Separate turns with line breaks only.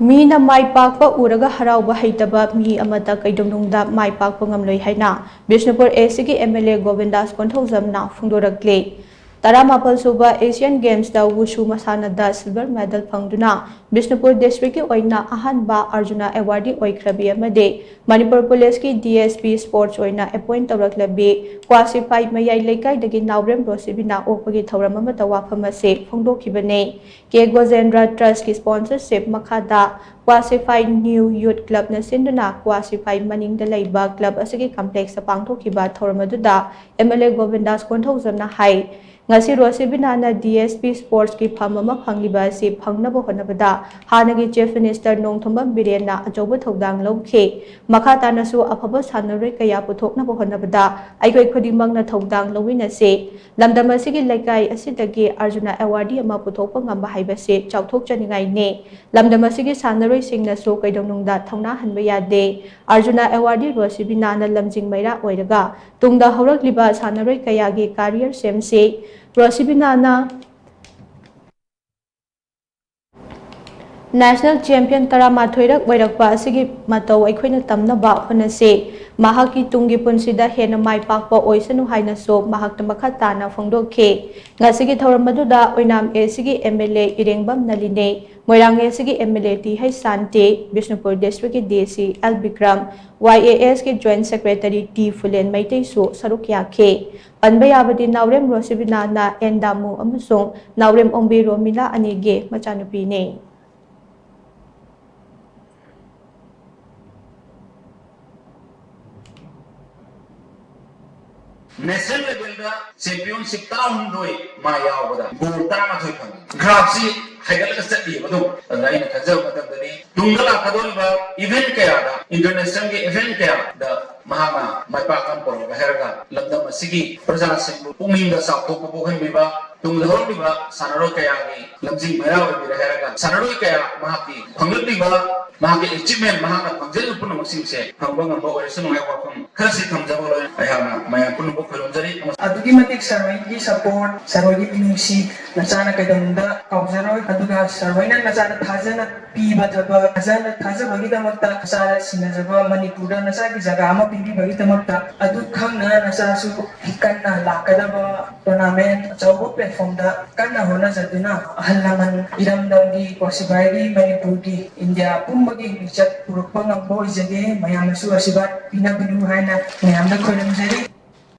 Meena Mai Pakpa Uraga Haraoba Heitaba Mee Amatta Keidounungda Mai Pakpa Ngamloi haina Bishnupur AC MLA Govindas Kongthoujam na phongdorakli. Taramapal suba Asian Games da Wushu Masanada silver medal phangduna Bishnupur district ki oina ahanba Arjuna awardee oikrabi amade Manipur Police ki DSP sports oina appoint tawraklabi classified mayai lekai dagi Naurem Rosibina opagi thawram amata wafam ase phongdokhibane ke Gojendra Trust ki sponsorship makhada classified new youth club na sinduna classified maning da laiba club asigi complex sa pangthokhiba thawram aduda MLA Govindas Kongthoujam na hai ngasi Rosibina na DSP Sports ki phamama phangliba si phangnaba honabada hanagi Chief Minister Nongthomba Biren na ajoba thodang lawkhe makhata nasu afaba sanaroi kaya puthoknaba honabada aigoi khudimang na thodang lawina se lamdam asigi laikai asidagi Arjuna awardee ama puthokpa ngamba haiba se chauthok chaningai ne lamdam asigi sanaroi singna so Keidounungda thongna hanba yade Arjuna awardee Rosibina na lamjing maira oiraga tungda haurakliba sanaroi kaya gi career semse Rosibina na National Champion Taramathoirak Wairakpa asigi matau aikhoina tamnaba honase mahaki tungi punsida hena mai pakpa oisanu haina so mahakta makata na phongdokhe ngasigi thoram maduda oinam asigi MLA Irengbam Naline Moirang asigi MLA T Hai Sante Bishnupur District ki DC Al Bikram YAS ki Joint Secretary T Fulen Maitei so saruk yakhe panba yabadi Naurem Rosibina na endamu amusong Naurem Ombi Romila anige machanupi ne
National level da championship tarahundoi ma yawada gold taramathoi phang grapsi haigal ka chatti madu raina khajab matadani tungala kadoliba event kaya da international ke event kaya da mahama Mai Pakpa Uraga Haraoba lamdam asigi praja singbu pungning da sakto ko bokhan biba tunglahor biba sanaro kaya ni lamjing mera obi haraga sanaro kaya mahaki phanglut biba mahaki achievement mahaka phangjel pun masing se phangba ngamba orisano ai wakham khasi thamjabo loi ayana maya pun bokholonjari
adugi matik sarwai ki support sarwai ki pinungsi nachana Keidounungda kaujaro aduga sarwaina nachana thajana piba thaba thajana thajabagi damakta sara sinajaba Manipura nacha ki jaga ama pibi bagi damakta adu khangna nacha su kanna lakadaba tournament chawbo platform da kanna hona jaduna ahallaman iramdangi kwasibai Manipur ki India pumbagi bichat purukpa ngabo jage mayam su asibat pinabinu haina mayamda kholamjari